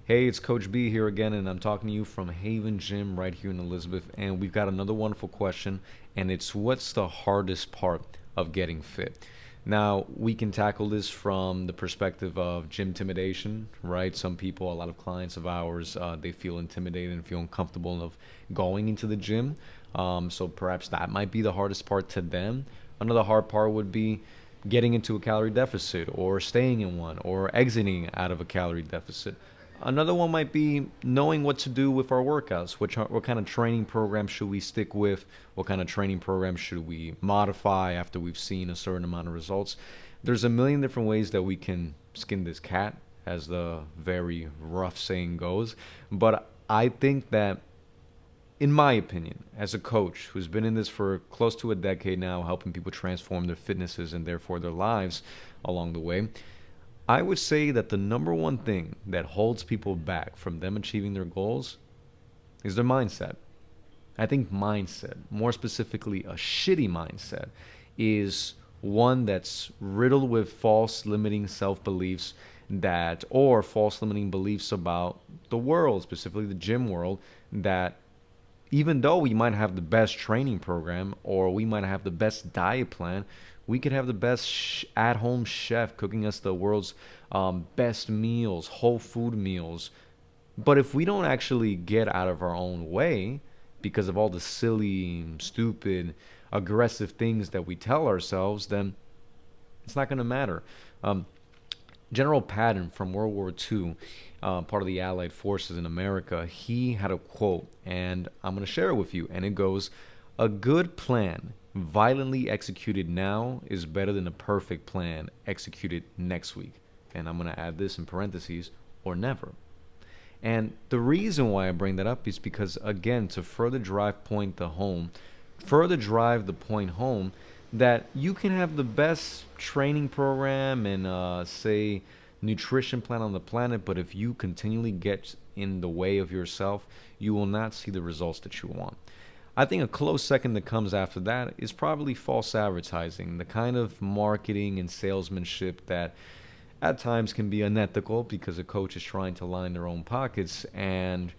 Hey, it's Coach B here again, and I'm talking to you from Haven Gym right here in Elizabeth. And we've got another wonderful question, and it's what's the hardest part of getting fit? Now, we can tackle this from the perspective of gym intimidation, right? Some people, a lot of clients of ours, they feel intimidated and feel uncomfortable of going into the gym. So perhaps that might be the hardest part to them. Another hard part would be getting into a calorie deficit or staying in one or exiting out of a calorie deficit. Another one might be knowing what to do with our workouts. What kind of training program should we stick with? What kind of training program should we modify after we've seen a certain amount of results? There's a million different ways that we can skin this cat, as the very rough saying goes. But I think that, in my opinion, as a coach who's been in this for close to a decade now, helping people transform their fitnesses and therefore their lives along the way, I would say that the number one thing that holds people back from them achieving their goals is their mindset. I think mindset, more specifically a shitty mindset, is one that's riddled with false limiting self beliefs or false limiting beliefs about the world, specifically the gym world, that even though we might have the best training program or we might have the best diet plan, we could have the best at-home chef cooking us the world's best meals, whole food meals. But if we don't actually get out of our own way because of all the silly, stupid, aggressive things that we tell ourselves, then it's not going to matter. Um, General Patton from World War II, part of the Allied forces in America, he had a quote, and I'm going to share it with you. And it goes, "A good plan violently executed now is better than a perfect plan executed next week." And I'm going to add this in parentheses, or never. And the reason why I bring that up is because, again, to further drive the point home that you can have the best training program and, say, nutrition plan on the planet, but if you continually get in the way of yourself, you will not see the results that you want. I think a close second that comes after that is probably false advertising, the kind of marketing and salesmanship that at times can be unethical because a coach is trying to line their own pockets, and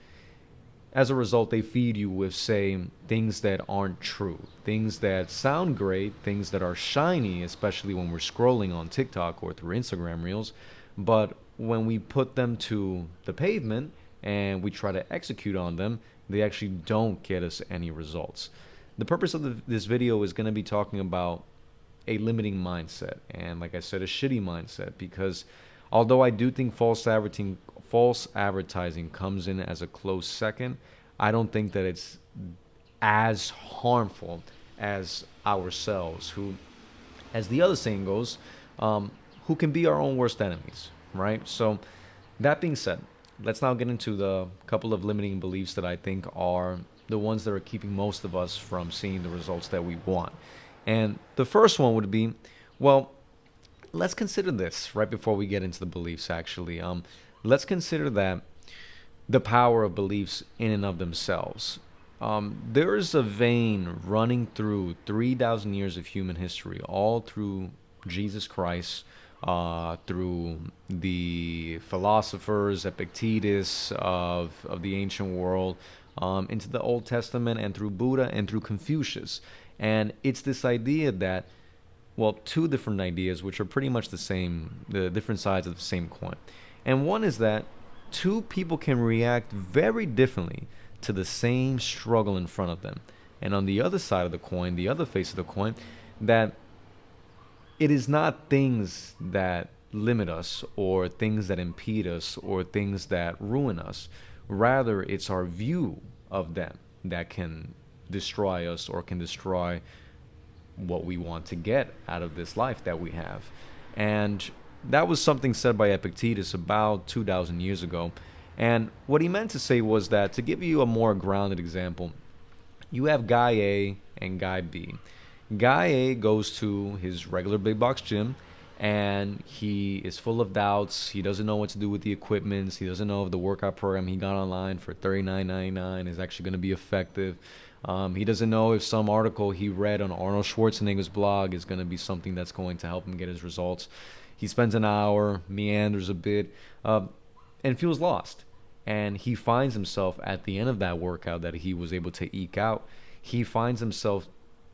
as a result they feed you with, say, things that aren't true, things that sound great, things that are shiny, especially when we're scrolling on TikTok or through Instagram reels, but when we put them to the pavement and we try to execute on them, they actually don't get us any results. The purpose of this video is going to be talking about a limiting mindset, and like I said, a shitty mindset, because although I do think false advertising comes in as a close second, I don't think that it's as harmful as ourselves, who, as the other saying goes, who can be our own worst enemies, right? So that being said, let's now get into the couple of limiting beliefs that I think are the ones that are keeping most of us from seeing the results that we want. And the first one would be, well, let's consider this right before we get into the beliefs, actually. Let's consider that the power of beliefs in and of themselves. There is a vein running through 3,000 years of human history, all through Jesus Christ, through the philosophers, Epictetus of the ancient world, into the Old Testament, and through Buddha and through Confucius. And it's this idea that, well, two different ideas which are pretty much the same, the different sides of the same coin. And one is that two people can react very differently to the same struggle in front of them. And on the other side of the coin, the other face of the coin, that it is not things that limit us or things that impede us or things that ruin us. Rather, it's our view of them that can destroy us or can destroy what we want to get out of this life that we have. And that was something said by Epictetus about 2,000 years ago. And what he meant to say was that, to give you a more grounded example, you have guy A and guy B. Guy A goes to his regular big box gym and he is full of doubts. He doesn't know what to do with the equipment. He doesn't know if the workout program he got online for $39.99 is actually going to be effective. He doesn't know if some article he read on Arnold Schwarzenegger's blog is going to be something that's going to help him get his results. He spends an hour, meanders a bit, and feels lost. And he finds himself at the end of that workout that he was able to eke out, he finds himself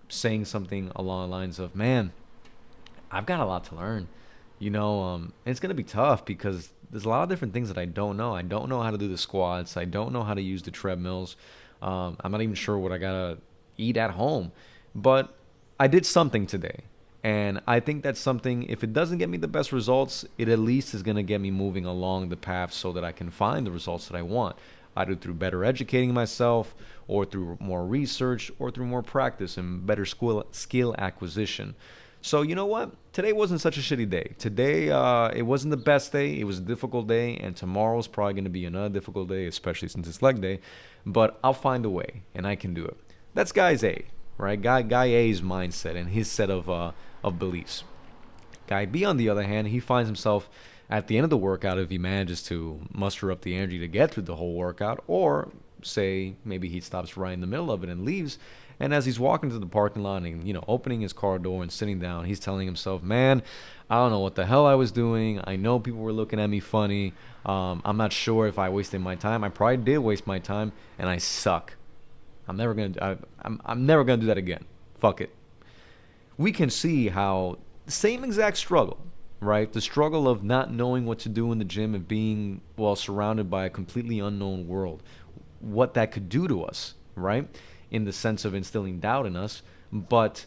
saying something along the lines of, man, I've got a lot to learn. It's going to be tough because there's a lot of different things that I don't know. I don't know how to do the squats. I don't know how to use the treadmills. I'm not even sure what I got to eat at home. But I did something today. And I think that's something, if it doesn't get me the best results, it at least is going to get me moving along the path so that I can find the results that I want, either through better educating myself or through more research or through more practice and better skill acquisition. So you know what? Today wasn't such a shitty day. Today, it wasn't the best day. It was a difficult day, and tomorrow's probably going to be another difficult day, especially since it's leg day. But I'll find a way, and I can do it. That's guy's A, right? Guy A's mindset and his set of beliefs. Guy B, on the other hand, he finds himself at the end of the workout, if he manages to muster up the energy to get through the whole workout, or say maybe he stops right in the middle of it and leaves. And as he's walking to the parking lot and, opening his car door and sitting down, he's telling himself, man, I don't know what the hell I was doing. I know people were looking at me funny. I'm not sure if I wasted my time. I probably did waste my time, and I suck. I'm never gonna do that again. Fuck it. We can see how the same exact struggle, right? The struggle of not knowing what to do in the gym and being, well, surrounded by a completely unknown world, what that could do to us, right? In the sense of instilling doubt in us. But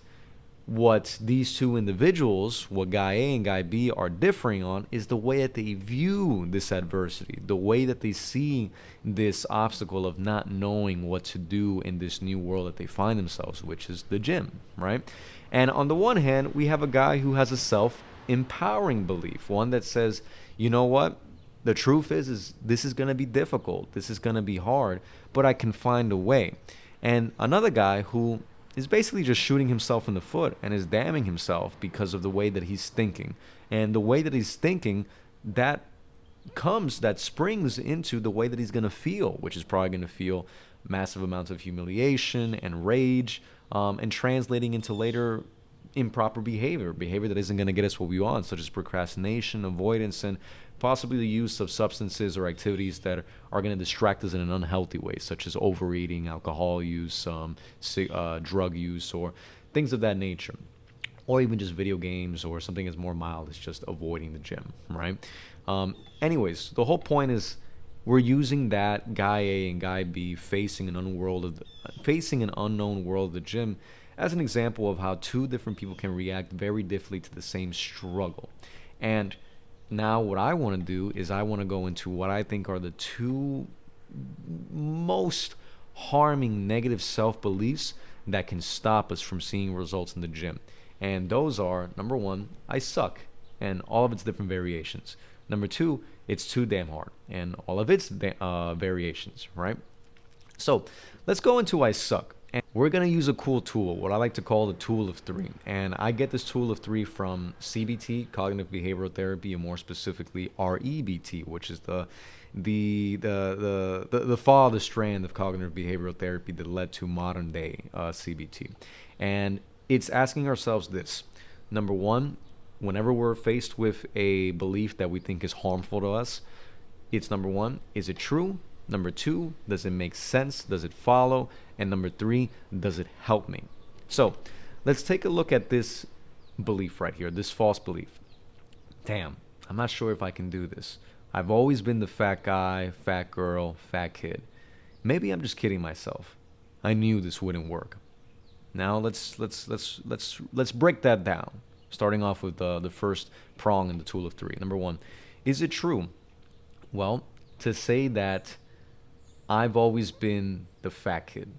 what these two individuals, what guy A and guy B are differing on, is the way that they view this adversity, the way that they see this obstacle of not knowing what to do in this new world that they find themselves, which is the gym, right? And on the one hand, we have a guy who has a self-empowering belief, one that says, you know what? The truth is this is going to be difficult. This is going to be hard, but I can find a way. And another guy who is basically just shooting himself in the foot and is damning himself because of the way that he's thinking. And the way that he's thinking, that springs into the way that he's going to feel, which is probably going to feel massive amounts of humiliation and rage, and translating into later improper behavior that isn't going to get us what we want, such as procrastination, avoidance, and possibly the use of substances or activities that are going to distract us in an unhealthy way, such as overeating, alcohol use, drug use, or things of that nature. Or even just video games, or something as more mild as just avoiding the gym, right? Anyways, the whole point is we're using that guy A and guy B facing an unknown world of the gym as an example of how two different people can react very differently to the same struggle. And now what I want to do is I want to go into what I think are the two most harming negative self-beliefs that can stop us from seeing results in the gym. And those are, number one, I suck, and all of its different variations. Number two, it's too damn hard, and all of its variations, right? So let's go into I suck. And we're going to use a cool tool, what I like to call the tool of three. And I get this tool of three from CBT, cognitive behavioral therapy, and more specifically REBT, which is the father strand of cognitive behavioral therapy that led to modern day CBT. And it's asking ourselves this. Number one, whenever we're faced with a belief that we think is harmful to us, it's number one, is it true? Number two, does it make sense? Does it follow? And number three, does it help me? So let's take a look at this belief right here, this false belief. Damn, I'm not sure if I can do this. I've always been the fat guy, fat girl, fat kid. Maybe I'm just kidding myself. I knew this wouldn't work. Now let's break that down. Starting off with the first prong in the tool of three. Number one, is it true? Well, to say that I've always been the fat kid.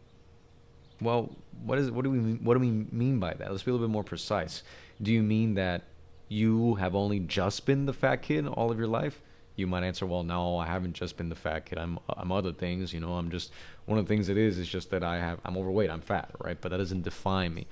Well, what do we mean by that? Let's be a little bit more precise. Do you mean that you have only just been the fat kid all of your life? You might answer, well, no, I haven't just been the fat kid. I'm other things, I'm just, one of the things it is just that I'm overweight, I'm fat, right? But that doesn't define me.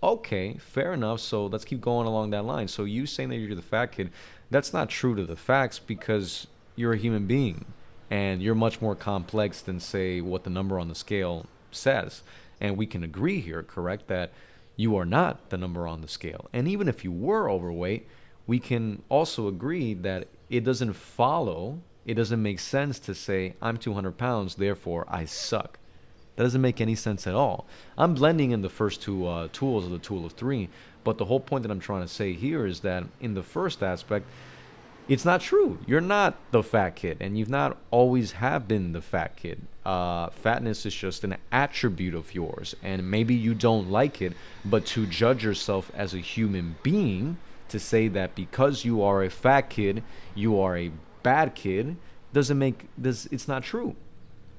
Okay, fair enough. So let's keep going along that line. So you saying that you're the fat kid, that's not true to the facts because you're a human being. And you're much more complex than, say, what the number on the scale says. And we can agree here, correct, that you are not the number on the scale. And even if you were overweight, we can also agree that it doesn't follow It doesn't make sense to say, I'm 200 pounds, therefore I suck. That doesn't make any sense at all. I'm blending in the first two tools of the tool of three, but the whole point that I'm trying to say here is that in the first aspect, it's not true. You're not the fat kid, and you've not always have been the fat kid. Fatness is just an attribute of yours, and maybe you don't like it, but to judge yourself as a human being, to say that because you are a fat kid, you are a bad kid, doesn't make this. It's not true.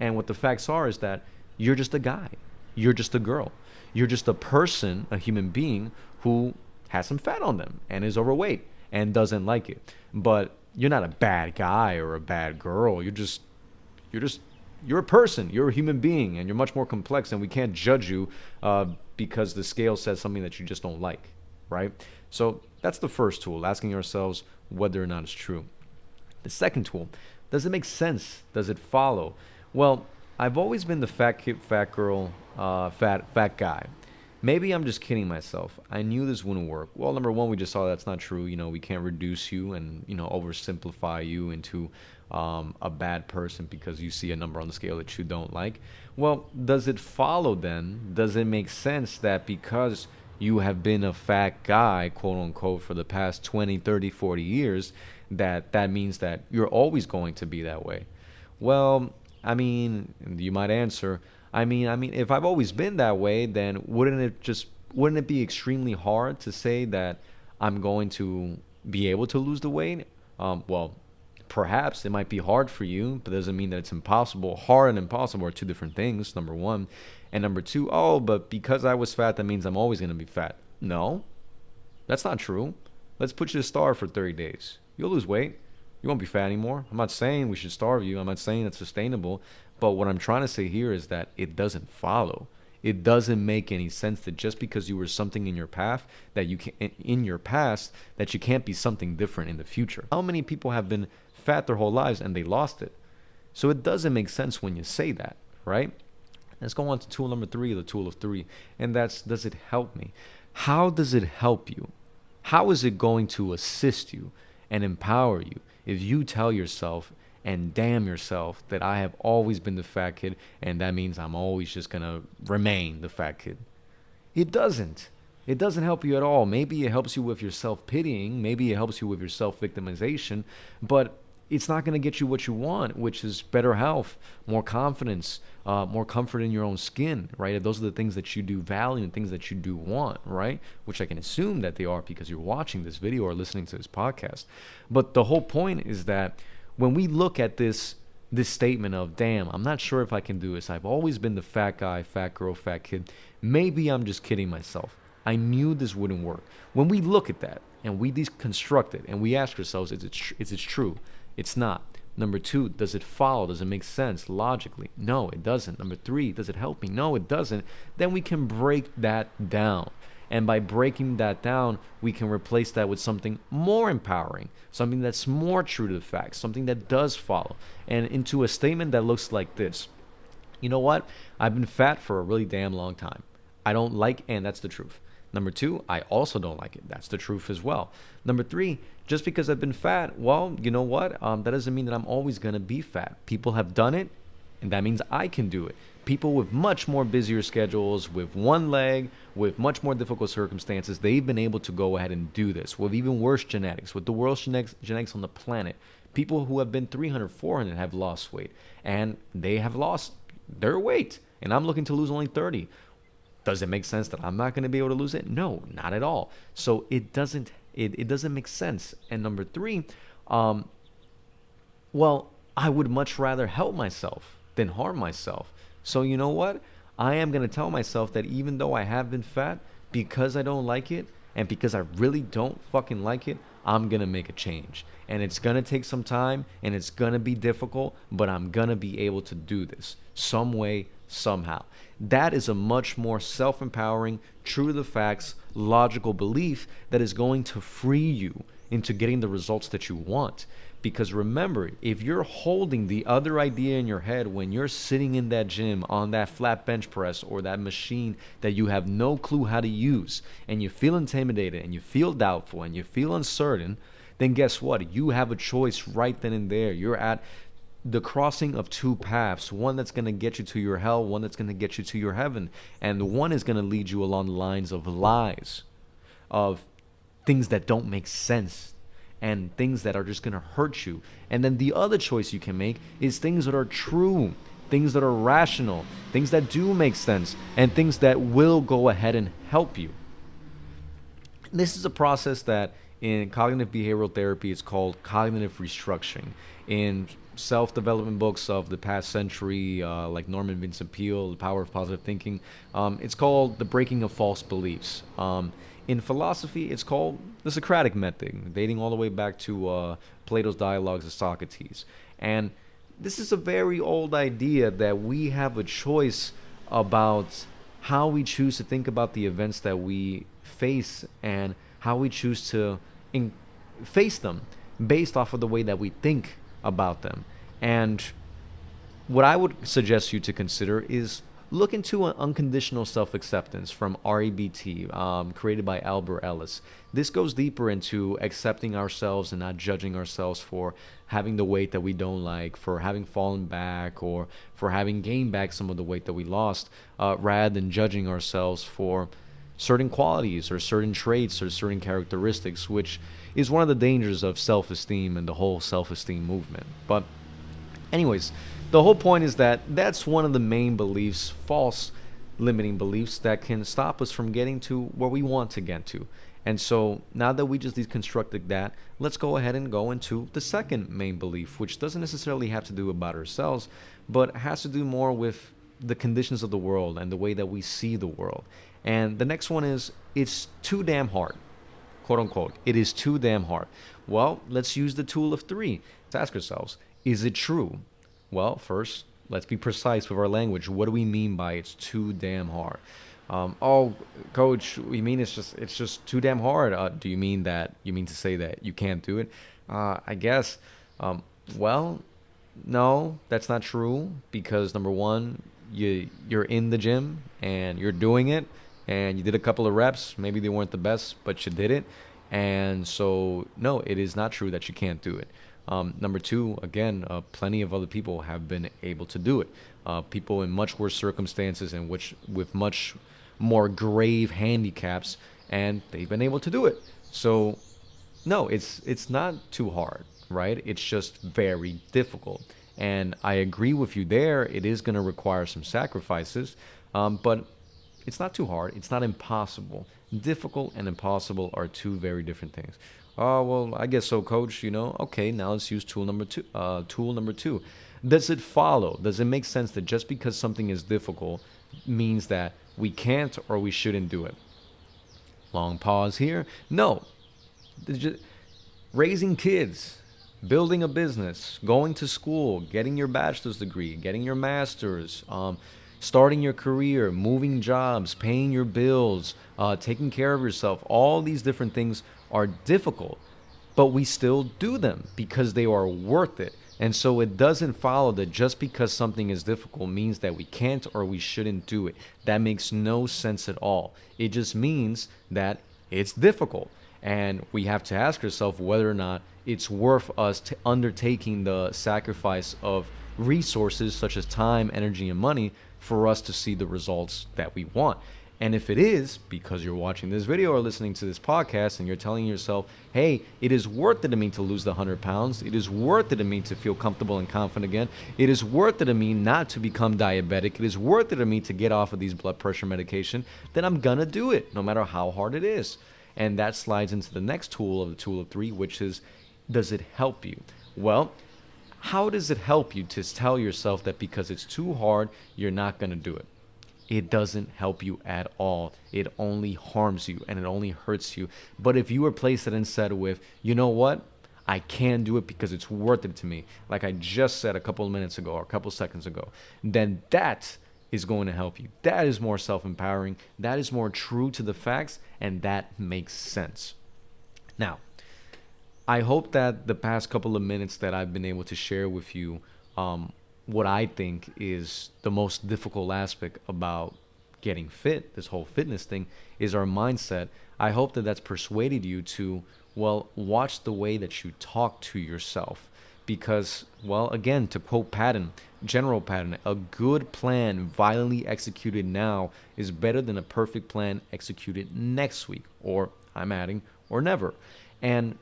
And what the facts are is that you're just a guy, you're just a girl, you're just a person, a human being who has some fat on them and is overweight and doesn't like it. But you're not a bad guy or a bad girl. You're just you're a person. You're a human being, and you're much more complex. And we can't judge you because the scale says something that you just don't like, right? So that's the first tool, asking ourselves whether or not it's true. The second tool, does it make sense? Does it follow? Well, I've always been the fat kid, fat girl, fat guy. Maybe I'm just kidding myself. I knew this wouldn't work. Well, number one, we just saw that's not true. We can't reduce you and, oversimplify you into a bad person because you see a number on the scale that you don't like. Well, does it follow then? Does it make sense that because you have been a fat guy, quote unquote, for the past 20, 30, 40 years, that means that you're always going to be that way? Well, I mean, you might answer, if I've always been that way, then wouldn't it be extremely hard to say that I'm going to be able to lose the weight? Well, perhaps it might be hard for you, but doesn't mean that it's impossible. Hard and impossible are two different things, number one. And number two, oh, but because I was fat, that means I'm always going to be fat. No, that's not true. Let's put you to starve for 30 days. You'll lose weight. You won't be fat anymore. I'm not saying we should starve you. I'm not saying it's sustainable. But what I'm trying to say here is that it doesn't follow. It doesn't make any sense that just because you were something in your path that you can in your past that you can't be something different in the future. How many people have been fat their whole lives and they lost it? So it doesn't make sense when you say that, right? Let's go on to tool number three, the tool of three, and that's, does it help me? How does it help you? How is it going to assist you and empower you if you tell yourself and damn yourself that I have always been the fat kid and that means I'm always just going to remain the fat kid? It doesn't. It doesn't help you at all. Maybe it helps you with your self-pitying. Maybe it helps you with your self-victimization. But it's not going to get you what you want, which is better health, more confidence, more comfort in your own skin, right? Those are the things that you do value and things that you do want, right? Which I can assume that they are because you're watching this video or listening to this podcast. But the whole point is that when we look at this statement of, damn, I'm not sure if I can do this. I've always been the fat guy, fat girl, fat kid. Maybe I'm just kidding myself. I knew this wouldn't work. When we look at that and we deconstruct it and we ask ourselves, is it true? It's not. Number two, does it follow? Does it make sense logically? No, it doesn't. Number three, does it help me? No, it doesn't. Then we can break that down. And by breaking that down, we can replace that with something more empowering, something that's more true to the facts, something that does follow, and into a statement that looks like this. You know what? I've been fat for a really damn long time. I don't like, and that's the truth. Number two, I also don't like it. That's the truth as well. Number three, just because I've been fat, well, you know what? That doesn't mean that I'm always going to be fat. People have done it, and that means I can do it. People with much more busier schedules, with one leg, with much more difficult circumstances, they've been able to go ahead and do this with even worse genetics, with the worst genetics on the planet. People who have been 300, 400 have lost weight, and they have lost their weight, and I'm looking to lose only 30. Does it make sense that I'm not going to be able to lose it? No, not at all. So it doesn't make sense. And number three, well, I would much rather help myself than harm myself. So you know what? I am going to tell myself that even though I have been fat, because I don't like it and because I really don't fucking like it, I'm going to make a change. And it's going to take some time and it's going to be difficult, but I'm going to be able to do this some way, somehow. That is a much more self-empowering, true to the facts, logical belief that is going to free you into getting the results that you want. Because remember, if you're holding the other idea in your head when you're sitting in that gym on that flat bench press or that machine that you have no clue how to use, and you feel intimidated and you feel doubtful and you feel uncertain, then guess what? You have a choice right then and there. You're at the crossing of two paths, one that's going to get you to your hell, one that's going to get you to your heaven. And one is going to lead you along the lines of lies, of things that don't make sense, and things that are just going to hurt you. And then the other choice you can make is things that are true, things that are rational, things that do make sense, and things that will go ahead and help you. This is a process that in cognitive behavioral therapy is called cognitive restructuring. In self-development books of the past century, like Norman Vincent Peale, The Power of Positive Thinking, it's called the breaking of false beliefs. In philosophy, it's called the Socratic method, dating all the way back to Plato's dialogues of Socrates. And this is a very old idea that we have a choice about how we choose to think about the events that we face and how we choose to face them based off of the way that we think about them. And what I would suggest you to consider is look into an unconditional self-acceptance from REBT, created by Albert Ellis. This goes deeper into accepting ourselves and not judging ourselves for having the weight that we don't like, for having fallen back, or for having gained back some of the weight that we lost, rather than judging ourselves for certain qualities or certain traits or certain characteristics, which is one of the dangers of self-esteem and the whole self-esteem movement. But anyways, the whole point is that that's one of the main beliefs, false limiting beliefs, that can stop us from getting to where we want to get to. And so now that we just deconstructed that, let's go ahead and go into the second main belief, which doesn't necessarily have to do about ourselves, but has to do more with the conditions of the world and the way that we see the world. And the next one is, it's too damn hard, quote unquote. It is too damn hard. Well, let's use the tool of three to ask ourselves, is it true? Well, first, let's be precise with our language. What do we mean by it's too damn hard? Oh, coach, you mean it's just too damn hard? Do you mean to say that you can't do it? I guess. Well, no, that's not true, because number one, you're in the gym and you're doing it, and you did a couple of reps. Maybe they weren't the best, but you did it. And so, no, it is not true that you can't do it. Number two, again, plenty of other people have been able to do it. People in much worse circumstances and with much more grave handicaps, and they've been able to do it. So, no, it's not too hard, right? It's just very difficult. And I agree with you there. It is going to require some sacrifices, but it's not too hard. It's not impossible. Difficult and impossible are two very different things. Oh, well, I guess so, coach, Okay, now let's use tool number two. Does it follow? Does it make sense that just because something is difficult means that we can't or we shouldn't do it? Long pause here. No. Raising kids, building a business, going to school, getting your bachelor's degree, getting your master's, starting your career, moving jobs, paying your bills, taking care of yourself, all these different things are difficult, but we still do them because they are worth it. And so it doesn't follow that just because something is difficult means that we can't or we shouldn't do it. That makes no sense at all. It just means that it's difficult, and we have to ask ourselves whether or not it's worth us undertaking the sacrifice of resources such as time, energy, and money for us to see the results that we want. And if it is, because you're watching this video or listening to this podcast and you're telling yourself, hey, it is worth it to me to lose the 100 pounds. It is worth it to me to feel comfortable and confident again. It is worth it to me not to become diabetic. It is worth it to me to get off of these blood pressure medication. Then I'm going to do it no matter how hard it is. And that slides into the next tool of the tool of three, which is, does it help you? Well, how does it help you to tell yourself that because it's too hard, you're not going to do it? It doesn't help you at all. It only harms you and it only hurts you. But if you replace it instead with, you know what? I can do it because it's worth it to me, like I just said a couple of minutes ago or a couple of seconds ago, then that is going to help you. That is more self-empowering. That is more true to the facts, and that makes sense. Now, I hope that the past couple of minutes that I've been able to share with you what I think is the most difficult aspect about getting fit, this whole fitness thing, is our mindset. I hope that that's persuaded you to Well, watch the way that you talk to yourself. Because, well, again, to quote Patton, General Patton, a good plan violently executed now is better than a perfect plan executed next week, or I'm adding, or never. And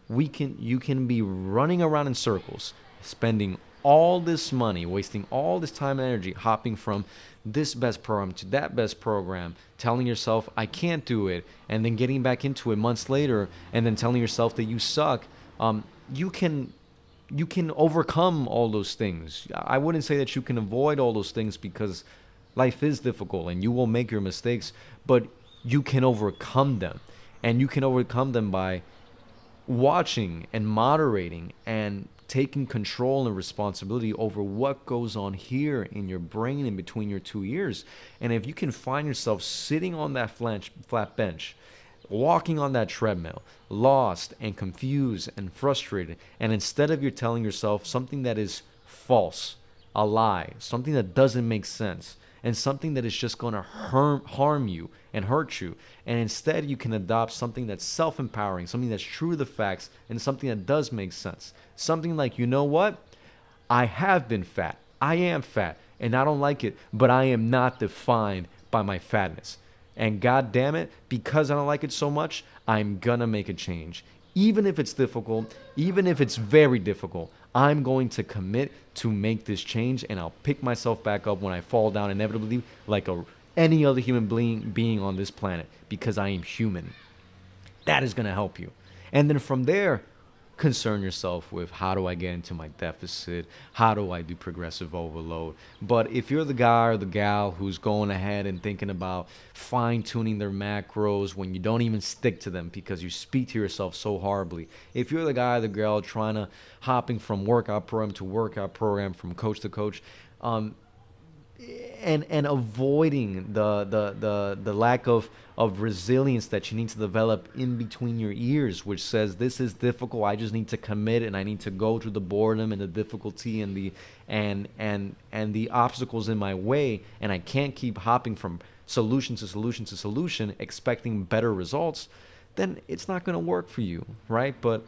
you can be running around in circles, spending all this money, wasting all this time and energy, hopping from this best program to that best program, telling yourself I can't do it, and then getting back into it months later, and then telling yourself that you suck. um, you can you can overcome all those things. I wouldn't say that you can avoid all those things, because life is difficult and you will make your mistakes, but you can overcome them. And you can overcome them by watching and moderating and taking control and responsibility over what goes on here in your brain in between your two ears. And if you can find yourself sitting on that flat bench, walking on that treadmill, lost and confused and frustrated, and instead of you telling yourself something that is false, a lie, something that doesn't make sense, and something that is just going to harm you and hurt you, and instead you can adopt something that's self-empowering, something that's true to the facts, and something that does make sense. Something like, you know what? I have been fat. I am fat, and I don't like it, but I am not defined by my fatness. And God damn it, because I don't like it so much, I'm gonna make a change. Even if it's difficult, even if it's very difficult, I'm going to commit to make this change, and I'll pick myself back up when I fall down inevitably, like any other human being on this planet, because I am human. That is going to help you. And then from there, concern yourself with, how do I get into my deficit? How do I do progressive overload? But if you're the guy or the gal who's going ahead and thinking about fine tuning their macros when you don't even stick to them because you speak to yourself so horribly, if you're the guy or the girl trying to hopping from workout program to workout program, from coach to coach, and avoiding the lack of resilience that you need to develop in between your ears, which says this is difficult, I just need to commit, and I need to go through the boredom and the difficulty and the obstacles in my way, and I can't keep hopping from solution to solution to solution expecting better results, then it's not going to work for you, right? But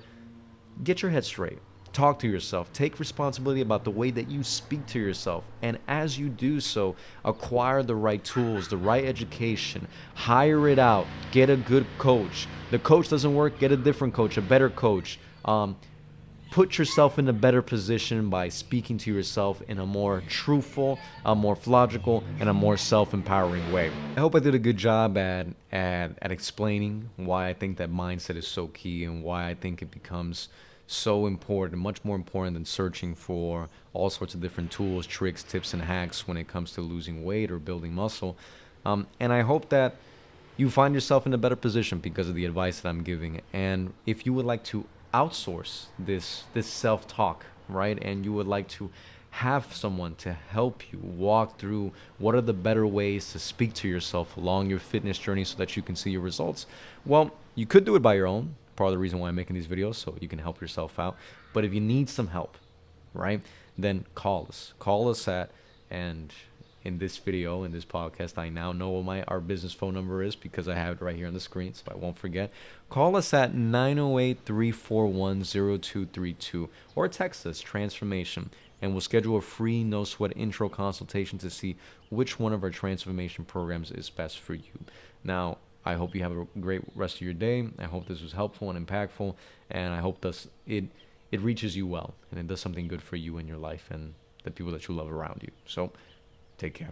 get your head straight. Talk to yourself. Take responsibility about the way that you speak to yourself. And as you do so, acquire the right tools, the right education, hire it out, get a good coach. The coach doesn't work, get a different coach, a better coach. Put yourself in a better position by speaking to yourself in a more truthful, a more logical, and a more self-empowering way. I hope I did a good job at explaining why I think that mindset is so key, and why I think it becomes so important, much more important than searching for all sorts of different tools, tricks, tips, and hacks when it comes to losing weight or building muscle. And I hope that you find yourself in a better position because of the advice that I'm giving. And if you would like to outsource this self-talk, right, and you would like to have someone to help you walk through what are the better ways to speak to yourself along your fitness journey so that you can see your results, well, you could do it by your own. Part of the reason why I'm making these videos, so you can help yourself out. But if you need some help, right, then call us. Call us at, and in this video, in this podcast, I now know what our business phone number is because I have it right here on the screen, so I won't forget. Call us at 908-341-0232 or text us transformation, and we'll schedule a free no sweat intro consultation to see which one of our transformation programs is best for you. Now, I hope you have a great rest of your day. I hope this was helpful and impactful, and I hope it reaches you well, and it does something good for you in your life and the people that you love around you. So take care.